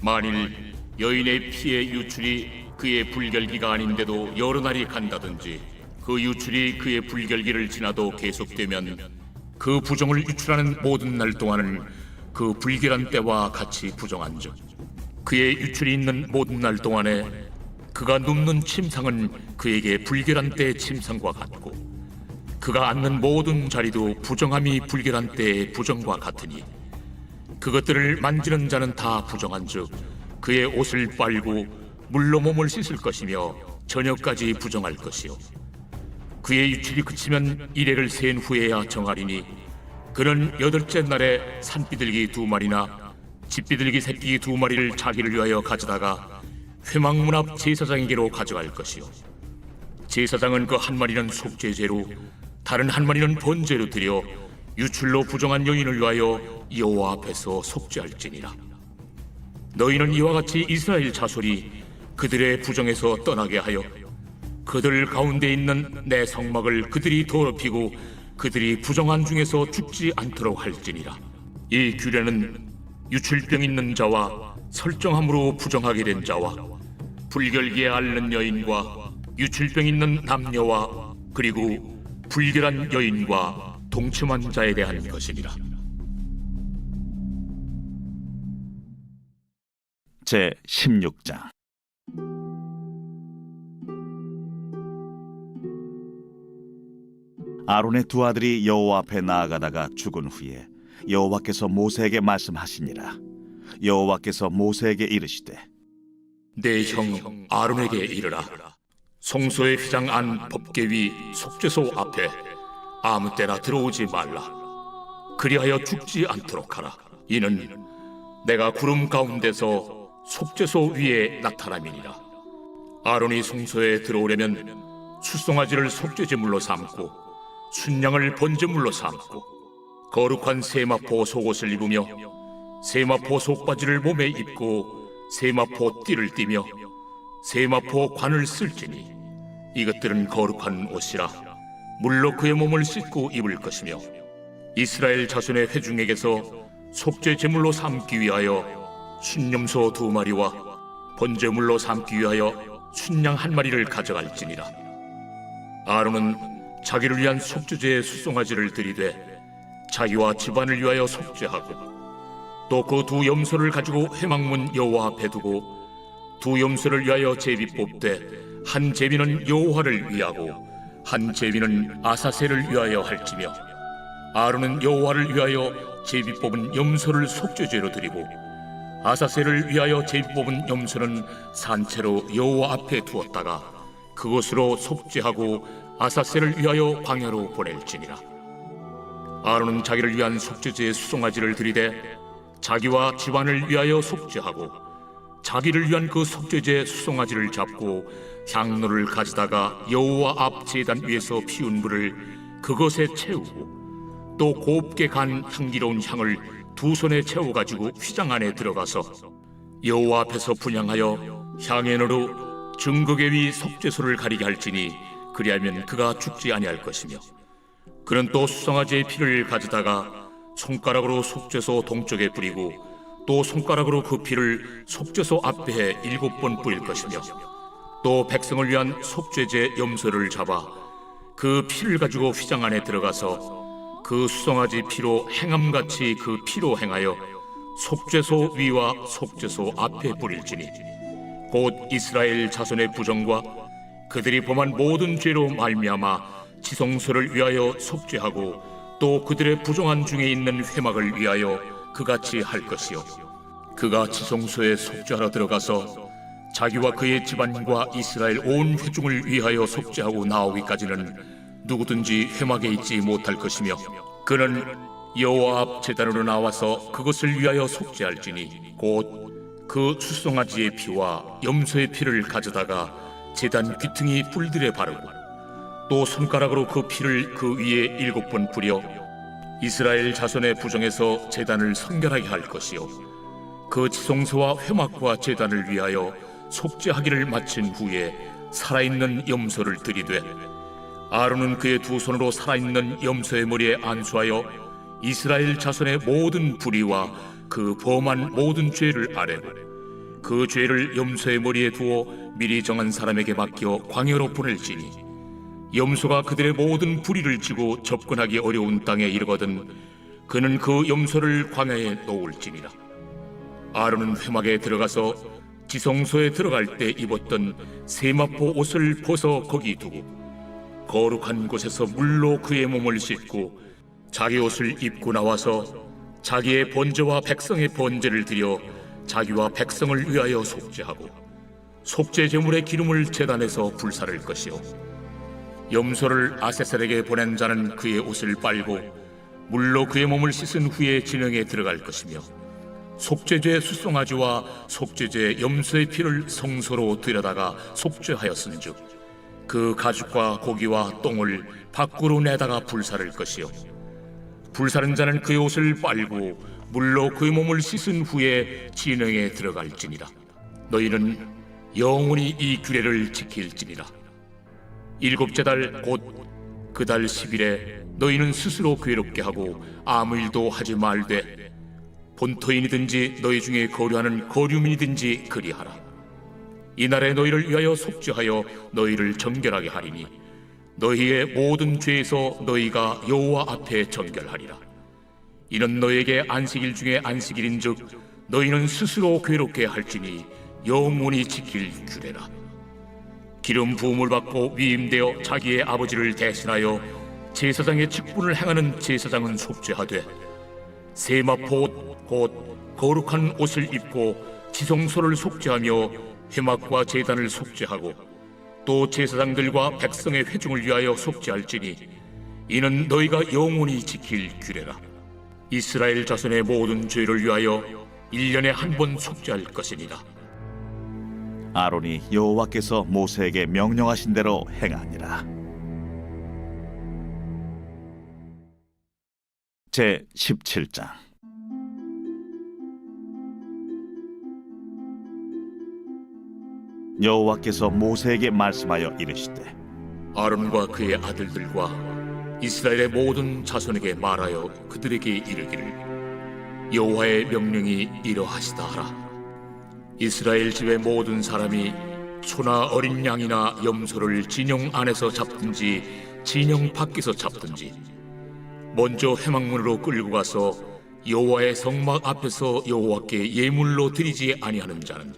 만일 여인의 피의 유출이 그의 불결기가 아닌데도 여러 날이 간다든지 그 유출이 그의 불결기를 지나도 계속되면 그 부정을 유출하는 모든 날 동안은 그 불결한 때와 같이 부정한즉 그의 유출이 있는 모든 날 동안에 그가 눕는 침상은 그에게 불결한 때의 침상과 같고 그가 앉는 모든 자리도 부정함이 불결한 때의 부정과 같으니 그것들을 만지는 자는 다 부정한즉 그의 옷을 빨고 물로 몸을 씻을 것이며 저녁까지 부정할 것이요 그의 유출이 그치면 이레를 센 후에야 정하리니 그는 여덟째 날에 산비둘기 2마리나 집비둘기 새끼 2마리를 자기를 위하여 가져다가 회막문 앞 제사장에게로 가져갈 것이요 제사장은 그 한 마리는 속죄제로 다른 한 마리는 번제로 드려 유출로 부정한 여인을 위하여 여호와 앞에서 속죄할지니라. 너희는 이와 같이 이스라엘 자손이 그들의 부정에서 떠나게 하여 그들 가운데 있는 내 성막을 그들이 더럽히고 그들이 부정한 중에서 죽지 않도록 할지니라. 이 규례는 유출병 있는 자와 설정함으로 부정하게 된 자와 불결기에 앓는 여인과 유출병 있는 남녀와 그리고 불결한 여인과 동침한 자에 대한 것이니라. 제 16장. 아론의 두 아들이 여호와 앞에 나아가다가 죽은 후에 여호와께서 모세에게 말씀하시니라. 여호와께서 모세에게 이르시되 내 형 아론에게 이르라. 성소의 휘장 안 법궤 위 속죄소 앞에 아무 때나 들어오지 말라. 그리하여 죽지 않도록 하라. 이는 내가 구름 가운데서 속죄소 위에 나타남이니라. 아론이 성소에 들어오려면 숫송아지를 속죄제물로 삼고 순양을 번제물로 삼고 거룩한 세마포 속옷을 입으며 세마포 속바지를 몸에 입고 세마포 띠를 띠며 세마포 관을 쓸지니 이것들은 거룩한 옷이라 물로 그의 몸을 씻고 입을 것이며 이스라엘 자손의 회중에게서 속죄 제물로 삼기 위하여 순염소 2마리와 번제물로 삼기 위하여 순양 1마리를 가져갈지니라. 아론은 자기를 위한 속죄제의 숫송아지를 들이되 자기와 집안을 위하여 속죄하고 또 그 2 염소를 가지고 회막문 여호와 앞에 두고 2 염소를 위하여 제비 뽑되 한 제비는 여호와를 위하고 한 제비는 아사셀을 위하여 할지며 아론은 여호와를 위하여 제비 뽑은 염소를 속죄제로 드리고 아사셀을 위하여 제비 뽑은 염소는 산채로 여호와 앞에 두었다가 그것으로 속죄하고 아사셀을 위하여 광야로 보낼지니라. 아론은 자기를 위한 속죄제의 수송아지를 들이되 자기와 집안을 위하여 속죄하고 자기를 위한 그 속죄제 수송아지를 잡고 향로를 가지다가 여호와 앞 제단 위에서 피운 불을 그것에 채우고 또 곱게 간 향기로운 향을 2 손에 채워가지고 휘장 안에 들어가서 여호와 앞에서 분향하여 향연으로 증거궤 위 속죄소를 가리게 할지니 그리하면 그가 죽지 아니할 것이며 그는 또 수송아지의 피를 가져다가 손가락으로 속죄소 동쪽에 뿌리고 또 손가락으로 그 피를 속죄소 앞에 7번 뿌릴 것이며 또 백성을 위한 속죄제 염소를 잡아 그 피를 가지고 휘장 안에 들어가서 그 수송아지 피로 행함같이 그 피로 행하여 속죄소 위와 속죄소 앞에 뿌릴지니 곧 이스라엘 자손의 부정과 그들이 범한 모든 죄로 말미암아 지성소를 위하여 속죄하고 또 그들의 부정한 중에 있는 회막을 위하여 그같이 할 것이요 그가 지성소에 속죄하러 들어가서 자기와 그의 집안과 이스라엘 온 회중을 위하여 속죄하고 나오기까지는 누구든지 회막에 있지 못할 것이며 그는 여호와 앞 제단으로 나와서 그것을 위하여 속죄할지니 곧 그 수송아지의 피와 염소의 피를 가져다가 제단 귀퉁이 뿔들에 바르고 또 손가락으로 그 피를 그 위에 7번 뿌려 이스라엘 자손의 부정에서 제단을 성결하게 할 것이요 그 지성소와 회막과 제단을 위하여 속죄하기를 마친 후에 살아있는 염소를 들이되 아론은 그의 2 손으로 살아있는 염소의 머리에 안수하여 이스라엘 자손의 모든 불의와 그 범한 모든 죄를 아뢰고 그 죄를 염소의 머리에 두어 미리 정한 사람에게 맡겨 광야로 보낼지니 염소가 그들의 모든 불의를 지고 접근하기 어려운 땅에 이르거든 그는 그 염소를 광야에 놓을지니라. 아론은 회막에 들어가서 지성소에 들어갈 때 입었던 세마포 옷을 벗어 거기 두고 거룩한 곳에서 물로 그의 몸을 씻고 자기 옷을 입고 나와서 자기의 번제와 백성의 번제를 드려 자기와 백성을 위하여 속죄하고 속죄 제물의 기름을 제단에서 불사를 것이요 염소를 아세셀에게 보낸 자는 그의 옷을 빨고 물로 그의 몸을 씻은 후에 진영에 들어갈 것이며 속죄제 숫송아지와 속죄제 염소의 피를 성소로 들여다가 속죄하였은즉 그 가죽과 고기와 똥을 밖으로 내다가 불사를 것이요 불사른 자는 그의 옷을 빨고 물로 그의 몸을 씻은 후에 진영에 들어갈지니라. 너희는 영원히 이 규례를 지킬지니라. 7째 달 곧 그 달 10일에 너희는 스스로 괴롭게 하고 아무 일도 하지 말되 본토인이든지 너희 중에 거류하는 거류민이든지 그리하라. 이날에 너희를 위하여 속죄하여 너희를 정결하게 하리니 너희의 모든 죄에서 너희가 여호와 앞에 정결하리라. 이는 너희에게 안식일 중에 안식일인즉 너희는 스스로 괴롭게 할지니 영원히 지킬 규례라. 기름 부음을 받고 위임되어 자기의 아버지를 대신하여 제사장의 직분을 행하는 제사장은 속죄하되 세마포 곧 거룩한 옷을 입고 지성소를 속죄하며 회막과 제단을 속죄하고 또 제사장들과 백성의 회중을 위하여 속죄할지니 이는 너희가 영원히 지킬 규례라. 이스라엘 자손의 모든 죄를 위하여 1년에 한 번 속죄할 것이니라. 아론이 여호와께서 모세에게 명령하신 대로 행하니라. 제 17장. 여호와께서 모세에게 말씀하여 이르시되 아론과 그의 아들들과 이스라엘의 모든 자손에게 말하여 그들에게 이르기를 여호와의 명령이 이러하시다 하라. 이스라엘 집의 모든 사람이 소나 어린 양이나 염소를 진영 안에서 잡든지 진영 밖에서 잡든지 먼저 회막문으로 끌고 가서 여호와의 성막 앞에서 여호와께 예물로 드리지 아니하는 자는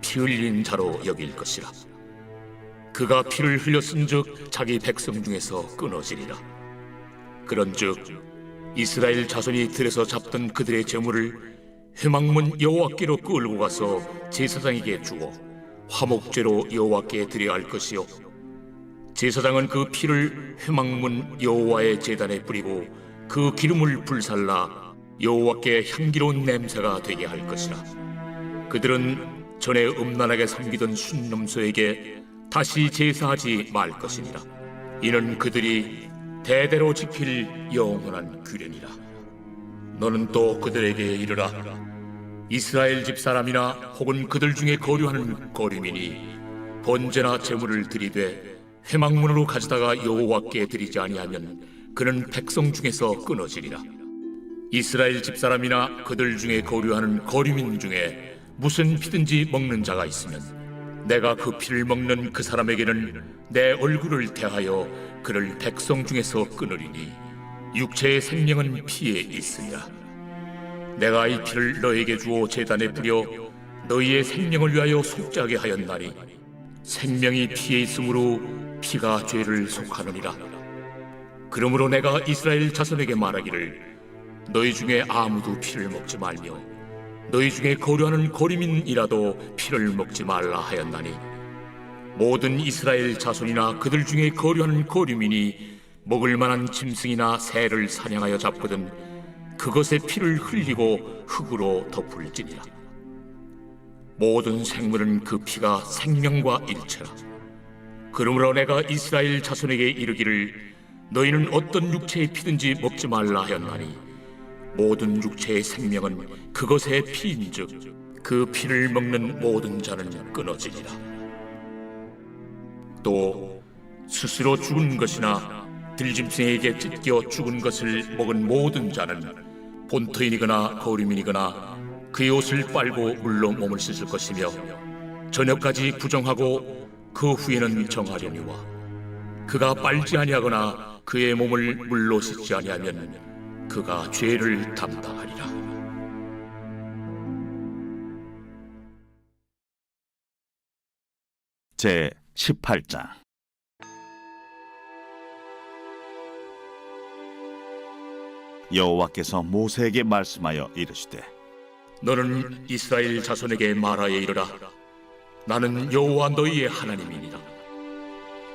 피 흘린 자로 여길 것이라. 그가 피를 흘렸은즉 자기 백성 중에서 끊어지리라. 그런즉 이스라엘 자손이 들에서 잡던 그들의 제물을 회막문 여호와께로 끌고 가서 제사장에게 주어 화목제로 여호와께 드려야 할 것이요 제사장은 그 피를 회막문 여호와의 제단에 뿌리고 그 기름을 불살라 여호와께 향기로운 냄새가 되게 할 것이라. 그들은 전에 음란하게 섬기던 순념소에게 다시 제사하지 말 것이니라. 이는 그들이 대대로 지킬 영원한 규례니라. 너는 또 그들에게 이르라. 이스라엘 집 사람이나 혹은 그들 중에 거류하는 거류민이 번제나 제물을 드리되 회막문으로 가져다가 여호와께 드리지 아니하면 그는 백성 중에서 끊어지리라. 이스라엘 집 사람이나 그들 중에 거류하는 거류민 중에 무슨 피든지 먹는 자가 있으면 내가 그 피를 먹는 그 사람에게는 내 얼굴을 대하여 그를 백성 중에서 끊으리니 육체의 생명은 피에 있으니라. 내가 이 피를 너에게 주어 제단에 뿌려 너희의 생명을 위하여 속죄하게 하였나니 생명이 피에 있으므로 피가 죄를 속하느니라. 그러므로 내가 이스라엘 자손에게 말하기를 너희 중에 아무도 피를 먹지 말며 너희 중에 거류하는 거류민이라도 피를 먹지 말라 하였나니 모든 이스라엘 자손이나 그들 중에 거류하는 거류민이 먹을 만한 짐승이나 새를 사냥하여 잡거든 그것의 피를 흘리고 흙으로 덮을지니라. 모든 생물은 그 피가 생명과 일체라. 그러므로 내가 이스라엘 자손에게 이르기를 너희는 어떤 육체의 피든지 먹지 말라 하였나니 모든 육체의 생명은 그것의 피인즉 그 피를 먹는 모든 자는 끊어지리라. 또 스스로 죽은 것이나 들짐승에게 찢겨 죽은 것을 먹은 모든 자는 본토인이거나 거류민이거나 그의 옷을 빨고 물로 몸을 씻을 것이며 저녁까지 부정하고 그 후에는 정하려니와 그가 빨지 아니하거나 그의 몸을 물로 씻지 아니하면 그가 죄를 담당하리라. 제 18장. 여호와께서 모세에게 말씀하여 이르시되 너는 이스라엘 자손에게 말하여 이르라. 나는 여호와 너희의 하나님이니라.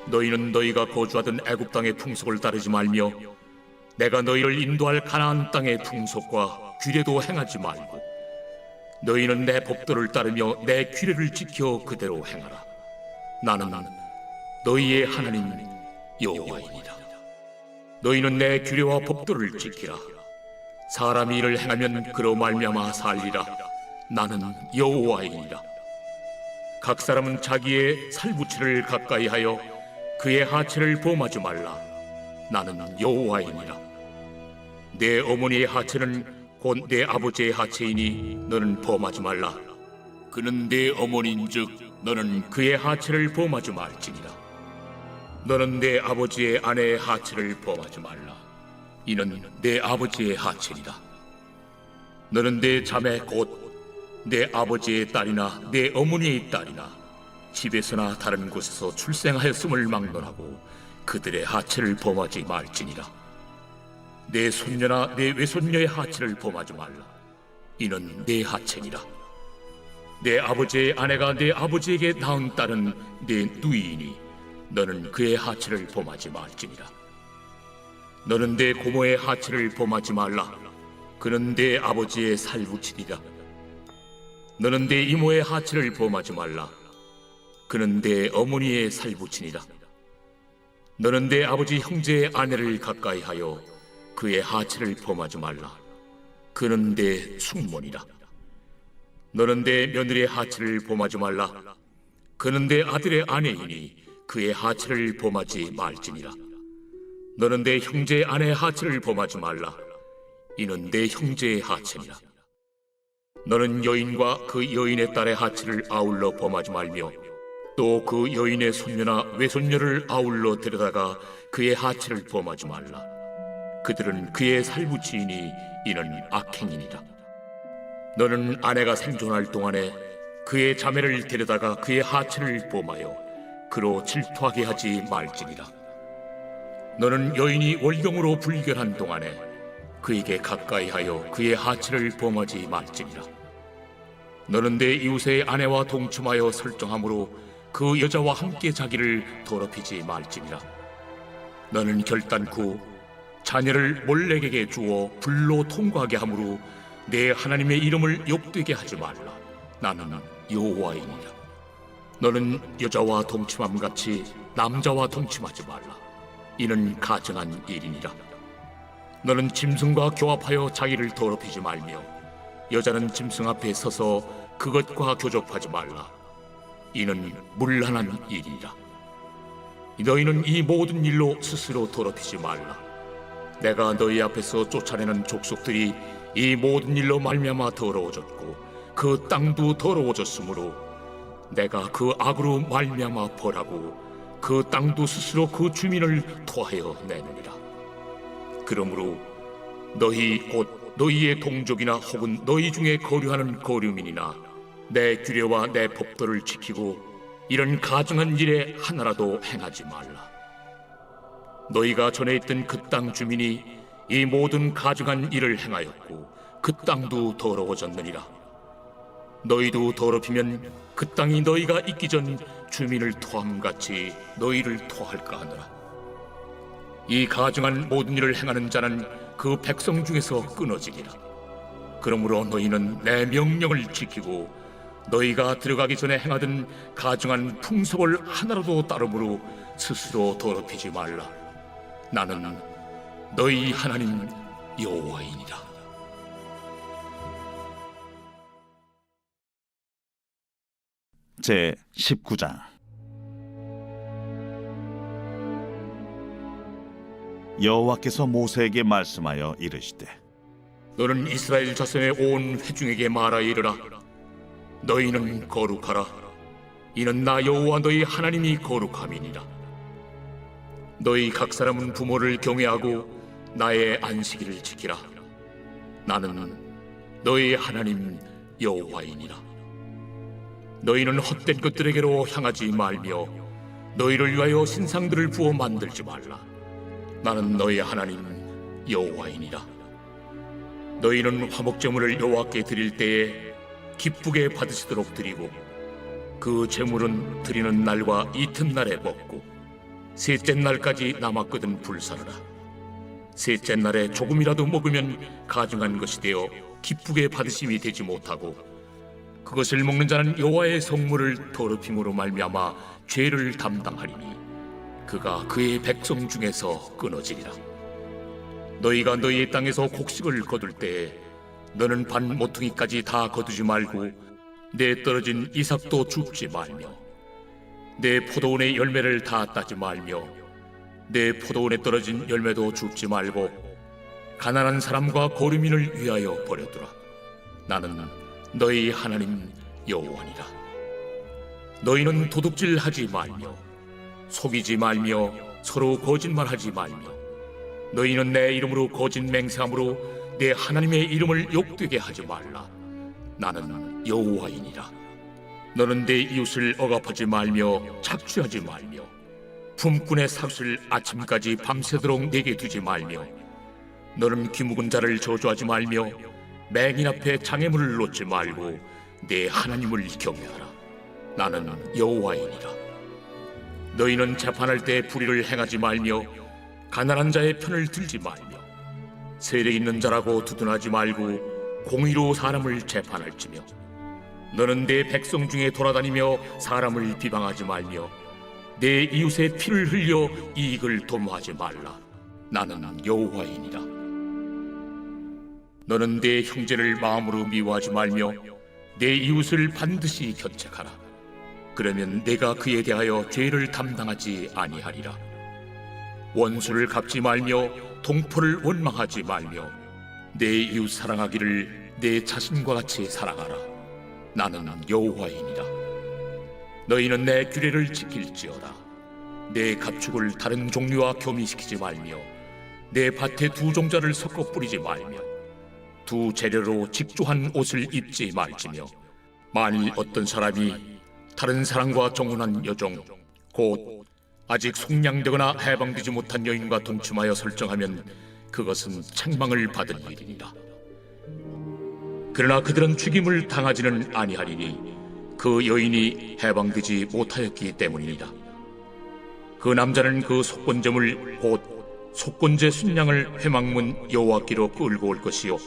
너희는 너희가 거주하던 애굽 땅의 풍속을 따르지 말며 내가 너희를 인도할 가나안 땅의 풍속과 규례도 행하지 말고 너희는 내 법도를 따르며 내 규례를 지켜 그대로 행하라. 나는 너희의 하나님 여호와이니라. 너희는 내 규례와 법도를 지키라. 사람이 이를 행하면 그로 말미암아 살리라. 나는 여호와이니라. 각 사람은 자기의 살부치를 가까이 하여 그의 하체를 범하지 말라. 나는 여호와이니라. 내 어머니의 하체는 곧 내 아버지의 하체이니 너는 범하지 말라. 그는 내 어머니인즉 너는 그의 하체를 범하지 말지니라. 너는 내 아버지의 아내의 하체를 범하지 말라. 이는 내 아버지의 하체이다. 너는 내 자매 곧 내 아버지의 딸이나 내 어머니의 딸이나 집에서나 다른 곳에서 출생하였음을 막론하고 그들의 하체를 범하지 말지니라. 내 손녀나 내 외손녀의 하체를 범하지 말라. 이는 내 하체니라. 내 아버지의 아내가 내 아버지에게 낳은 딸은 내 누이이니 너는 그의 하체를 범하지 말지니라. 너는 내 고모의 하체를 범하지 말라. 그는 내 아버지의 살부친이라. 너는 내 이모의 하체를 범하지 말라. 그는 내 어머니의 살부친이라. 너는 내 아버지 형제의 아내를 가까이하여 그의 하체를 범하지 말라. 그는 내 숙모니라. 너는 내 며느리의 하체를 범하지 말라. 그는 내 아들의 아내이니 그의 하체를 범하지 말지니라. 너는 내 형제의 아내의 하체를 범하지 말라. 이는 내 형제의 하체니라. 너는 여인과 그 여인의 딸의 하체를 아울러 범하지 말며 또 그 여인의 손녀나 외손녀를 아울러 데려다가 그의 하체를 범하지 말라. 그들은 그의 살부치이니 이는 악행이니라. 너는 아내가 생존할 동안에 그의 자매를 데려다가 그의 하체를 범하여 그로 질투하게 하지 말지니라. 너는 여인이 월경으로 불결한 동안에 그에게 가까이하여 그의 하체를 범하지 말지니라. 너는 내 이웃의 아내와 동침하여 설정함으로 그 여자와 함께 자기를 더럽히지 말지니라. 너는 결단코 자녀를 몰렉에게 주어 불로 통과하게 함으로 내 하나님의 이름을 욕되게 하지 말라. 나는 여호와이니라. 너는 여자와 동침함같이 남자와 동침하지 말라. 이는 가증한 일이니라. 너는 짐승과 교합하여 자기를 더럽히지 말며 여자는 짐승 앞에 서서 그것과 교접하지 말라. 이는 문란한 일이라. 너희는 이 모든 일로 스스로 더럽히지 말라. 내가 너희 앞에서 쫓아내는 족속들이 이 모든 일로 말미암아 더러워졌고 그 땅도 더러워졌으므로 내가 그 악으로 말미암아 벌하고 그 땅도 스스로 그 주민을 토하여 내느니라. 그러므로 너희 곧 너희의 동족이나 혹은 너희 중에 거류하는 거류민이나 내 규례와 내 법도를 지키고 이런 가증한 일에 하나라도 행하지 말라. 너희가 전에 있던 그 땅 주민이 이 모든 가증한 일을 행하였고 그 땅도 더러워졌느니라. 너희도 더럽히면 그 땅이 너희가 있기 전 주민을 토함같이 너희를 토할까 하노라. 이 가증한 모든 일을 행하는 자는 그 백성 중에서 끊어지리라. 그러므로 너희는 내 명령을 지키고 너희가 들어가기 전에 행하던 가증한 풍속을 하나라도 따름으로 스스로 더럽히지 말라. 나는 너희 하나님 여호와이니라. 제 19장. 여호와께서 모세에게 말씀하여 이르시되 너는 이스라엘 자손의 온 회중에게 말하여 이르라. 너희는 거룩하라. 이는 나 여호와 너희 하나님이 거룩함이니라. 너희 각 사람은 부모를 경외하고 나의 안식일을 지키라. 나는 너희 하나님 여호와이니라. 너희는 헛된 것들에게로 향하지 말며 너희를 위하여 신상들을 부어 만들지 말라. 나는 너희 하나님 여호와이니라. 너희는 화목제물을 여호와께 드릴 때에 기쁘게 받으시도록 드리고 그 제물은 드리는 날과 이튿날에 먹고 셋째 날까지 남았거든 불사르라. 셋째 날에 조금이라도 먹으면 가증한 것이 되어 기쁘게 받으심이 되지 못하고 그것을 먹는 자는 여호와의 성물을 더럽힘으로 말미암아 죄를 담당하리니 그가 그의 백성 중에서 끊어지리라. 너희가 너희의 땅에서 곡식을 거둘 때에 너는 반 모퉁이까지 다 거두지 말고 내 떨어진 이삭도 줍지 말며 내 포도원의 열매를 다 따지 말며 내 포도원에 떨어진 열매도 줍지 말고 가난한 사람과 거류민을 위하여 버려두라. 나는 너희 하나님 여호와니라. 너희는 도둑질하지 말며 속이지 말며 서로 거짓말하지 말며 너희는 내 이름으로 거짓 맹세함으로 내 하나님의 이름을 욕되게 하지 말라. 나는 여호와이니라. 너는 내 이웃을 억압하지 말며 착취하지 말며 품꾼의 삭슬 아침까지 밤새도록 내게 두지 말며 너는 귀묵은 자를 저주하지 말며 맹인 앞에 장애물을 놓지 말고 내 하나님을 경외하라. 나는 여호와이니라. 너희는 재판할 때 불의를 행하지 말며 가난한 자의 편을 들지 말며 세력 있는 자라고 두둔하지 말고 공의로 사람을 재판할지며 너는 내 백성 중에 돌아다니며 사람을 비방하지 말며 내 이웃의 피를 흘려 이익을 도모하지 말라. 나는 여호와이니라. 너는 내 형제를 마음으로 미워하지 말며 내 이웃을 반드시 견책하라. 그러면 내가 그에 대하여 죄를 담당하지 아니하리라. 원수를 갚지 말며 동포를 원망하지 말며 내 이웃 사랑하기를 내 자신과 같이 사랑하라. 나는 여호와이니라. 너희는 내 규례를 지킬지어다. 내 가축을 다른 종류와 교미시키지 말며 내 밭에 두 종자를 섞어 뿌리지 말며 두 재료로 직조한 옷을 입지 말지며 만일 어떤 사람이 다른 사람과 정혼한 여종 곧 아직 속량되거나 해방되지 못한 여인과 동침하여 설정하면 그것은 책망을 받을 일이니라. 그러나 그들은 죽임을 당하지는 아니하리니 그 여인이 해방되지 못하였기 때문이니라. 그 남자는 그 속건제물 곧 속건제 순양을 회막문 여호와께로 끌고 올 것이요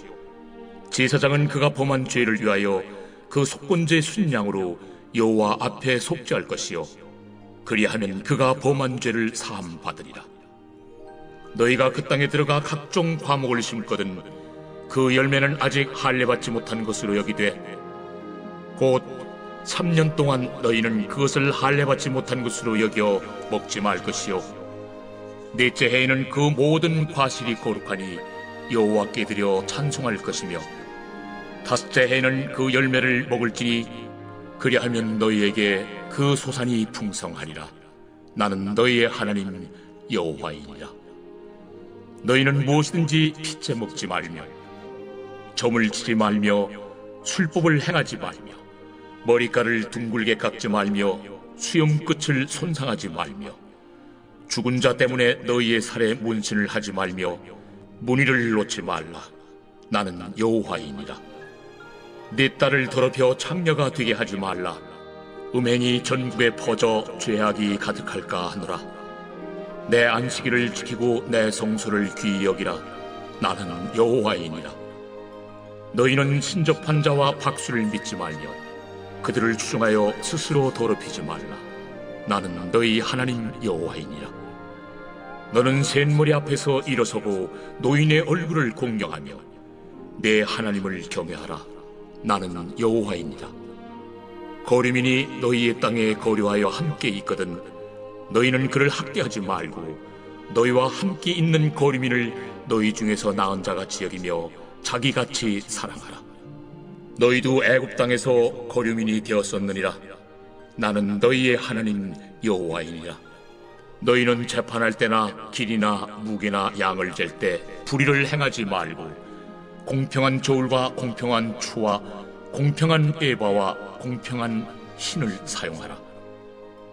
제사장은 그가 범한 죄를 위하여 그 속건제 순양으로 여호와 앞에 속죄할 것이요 그리하면 그가 범한 죄를 사함 받으리라. 너희가 그 땅에 들어가 각종 과목을 심거든 그 열매는 아직 할례받지 못한 것으로 여기되 곧 3년 동안 너희는 그것을 할례받지 못한 것으로 여겨 먹지 말 것이요 넷째 해에는 그 모든 과실이 거룩하니 여호와께 드려 찬송할 것이며 다섯째 해에는 그 열매를 먹을지니 그리하면 너희에게 그 소산이 풍성하리라. 나는 너희의 하나님 여호와이니라. 너희는 무엇이든지 핏째 먹지 말며 점을 치지 말며 술법을 행하지 말며 머리카락을 둥글게 깎지 말며 수염 끝을 손상하지 말며 죽은 자 때문에 너희의 살에 문신을 하지 말며 문의를 놓지 말라. 나는 여호와이니라. 네 딸을 더럽혀 창녀가 되게 하지 말라. 음행이 전국에 퍼져 죄악이 가득할까 하노라. 내 안식일을 지키고 내 성소를 귀히 여기라. 나는 여호와이니라. 너희는 신접한 자와 박수를 믿지 말며 그들을 추종하여 스스로 더럽히지 말라. 나는 너희 하나님 여호와이니라. 너는 셋머리 앞에서 일어서고 노인의 얼굴을 공경하며 내 하나님을 경외하라. 나는 여호와이니라. 거류민이 너희의 땅에 거류하여 함께 있거든 너희는 그를 학대하지 말고 너희와 함께 있는 거류민을 너희 중에서 나은 자같이 여기며 자기같이 사랑하라. 너희도 애굽 땅에서 거류민이 되었었느니라. 나는 너희의 하나님 여호와이니라. 너희는 재판할 때나 길이나 무게나 양을 잴 때 불의를 행하지 말고 공평한 저울과 공평한 추와 공평한 에바와 공평한 신을 사용하라.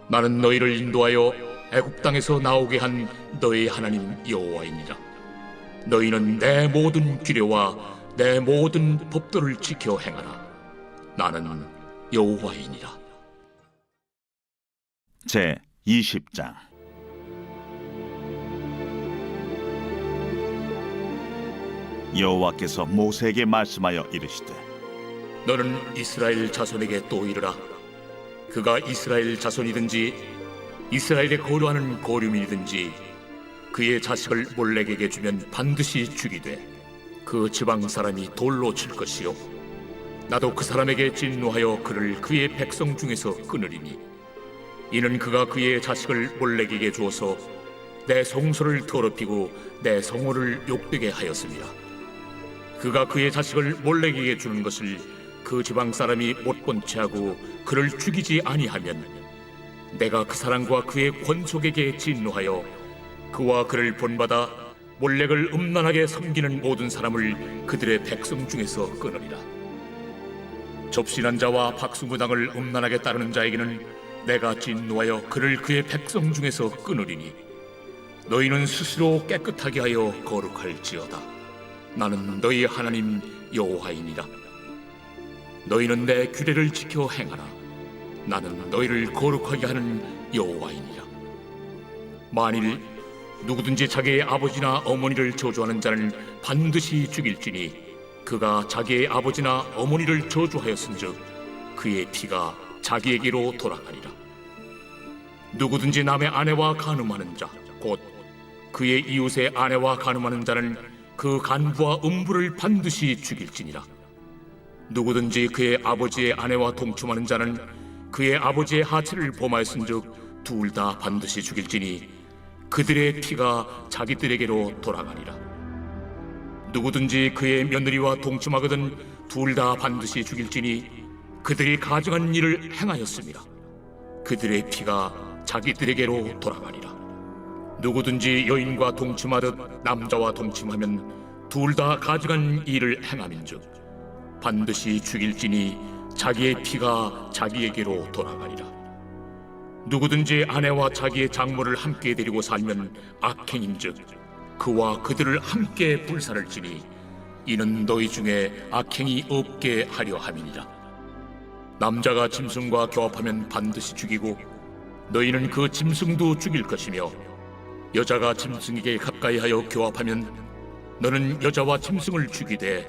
나는 너희를 인도하여 애굽 땅에서 나오게 한 너희 하나님 여호와이니라. 너희는 내 모든 규례와 내 모든 법도를 지켜 행하라. 나는 여호와이니라. 제 20장. 여호와께서 모세에게 말씀하여 이르시되 너는 이스라엘 자손에게 또 이르라. 그가 이스라엘 자손이든지 이스라엘에 거류하는 거류민이든지 그의 자식을 몰렉에게 주면 반드시 죽이되 그 지방 사람이 돌로 칠 것이요 나도 그 사람에게 진노하여 그를 그의 백성 중에서 끊으리니 이는 그가 그의 자식을 몰렉에게 주어서 내 성소를 더럽히고 내 성호를 욕되게 하였습니다. 그가 그의 자식을 몰렉에게 주는 것을 그 지방 사람이 못 본 채하고 그를 죽이지 아니하면 내가 그 사람과 그의 권속에게 진노하여 그와 그를 본받아 몰렉을 음란하게 섬기는 모든 사람을 그들의 백성 중에서 끊으리라. 접신한 자와 박수무당을 음란하게 따르는 자에게는 내가 진노하여 그를 그의 백성 중에서 끊으리니 너희는 스스로 깨끗하게 하여 거룩할지어다. 나는 너희 하나님 여호와이니라. 너희는 내 규례를 지켜 행하라. 나는 너희를 거룩하게 하는 여호와이니라. 만일 누구든지 자기의 아버지나 어머니를 저주하는 자는 반드시 죽일지니 그가 자기의 아버지나 어머니를 저주하였은즉 그의 피가 자기에게로 돌아가리라. 누구든지 남의 아내와 간음하는 자 곧 그의 이웃의 아내와 간음하는 자는 그 간부와 음부를 반드시 죽일지니라. 누구든지 그의 아버지의 아내와 동침하는 자는 그의 아버지의 하체를 범하였은즉 둘 다 반드시 죽일지니 그들의 피가 자기들에게로 돌아가리라. 누구든지 그의 며느리와 동침하거든 둘 다 반드시 죽일지니 그들이 가증한 일을 행하였습니다. 그들의 피가 자기들에게로 돌아가리라. 누구든지 여인과 동침하듯 남자와 동침하면 둘 다 가증한 일을 행함인즉 반드시 죽일지니 자기의 피가 자기에게로 돌아가리라. 누구든지 아내와 자기의 장모를 함께 데리고 살면 악행인즉 그와 그들을 함께 불살을지니 이는 너희 중에 악행이 없게 하려 함이니라. 남자가 짐승과 교합하면 반드시 죽이고 너희는 그 짐승도 죽일 것이며 여자가 짐승에게 가까이하여 교합하면 너는 여자와 짐승을 죽이되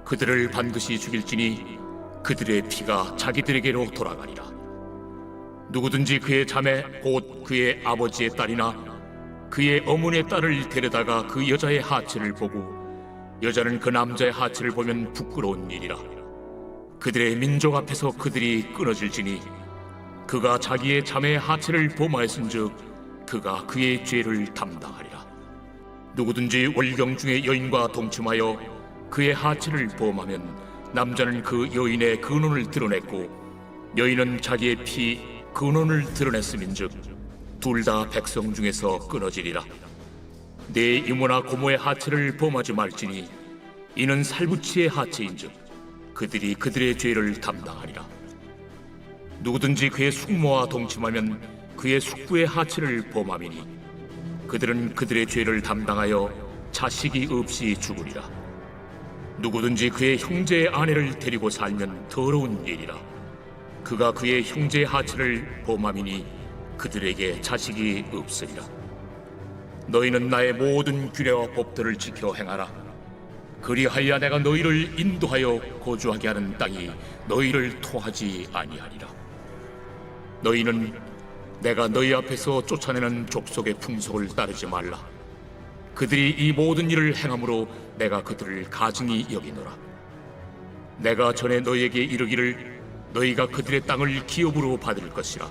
그들을 반드시 죽일지니 그들의 피가 자기들에게로 돌아가리라. 누구든지 그의 자매 곧 그의 아버지의 딸이나 그의 어머니의 딸을 데려다가 그 여자의 하체를 보고 여자는 그 남자의 하체를 보면 부끄러운 일이라. 그들의 민족 앞에서 그들이 끊어질지니 그가 자기의 자매의 하체를 범하였은즉 그가 그의 죄를 담당하리라. 누구든지 월경 중에 여인과 동침하여 그의 하체를 범하면 남자는 그 여인의 근원을 드러냈고 여인은 자기의 피 근원을 드러냈음인즉 둘 다 백성 중에서 끊어지리라. 내 이모나 고모의 하체를 범하지 말지니 이는 살부치의 하체인즉 그들이 그들의 죄를 담당하리라. 누구든지 그의 숙모와 동침하면 그의 숙부의 하체를 범함이니 그들은 그들의 죄를 담당하여 자식이 없이 죽으리라. 누구든지 그의 형제의 아내를 데리고 살면 더러운 일이라. 그가 그의 형제의 하체를 범함이니 그들에게 자식이 없으리라. 너희는 나의 모든 규례와 법들을 지켜 행하라. 그리하여 내가 너희를 인도하여 거주하게 하는 땅이 너희를 토하지 아니하리라. 너희는 내가 너희 앞에서 쫓아내는 족속의 풍속을 따르지 말라. 그들이 이 모든 일을 행함으로 내가 그들을 가증히 여기노라. 내가 전에 너희에게 이르기를 너희가 그들의 땅을 기업으로 받을 것이라.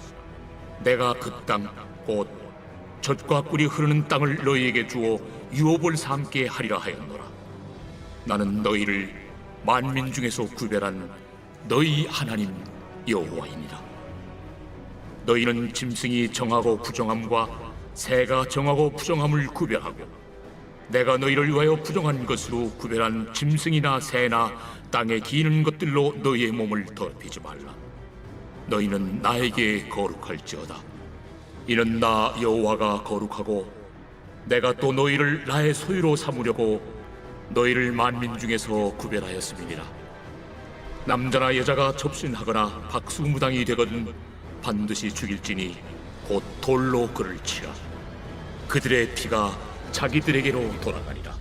내가 그 땅 곧 젖과 꿀이 흐르는 땅을 너희에게 주어 유업을 삼게 하리라 하였노라. 나는 너희를 만민 중에서 구별한 너희 하나님 여호와이니라. 너희는 짐승이 정하고 부정함과 새가 정하고 부정함을 구별하고 내가 너희를 위하여 부정한 것으로 구별한 짐승이나 새나 땅에 기는 것들로 너희의 몸을 더럽히지 말라. 너희는 나에게 거룩할지어다. 이는 나 여호와가 거룩하고 내가 또 너희를 나의 소유로 삼으려고 너희를 만민 중에서 구별하였음이니라. 남자나 여자가 접신하거나 박수무당이 되거든 반드시 죽일지니 곧 돌로 그를 치라. 그들의 피가 자기들에게로 돌아가리라.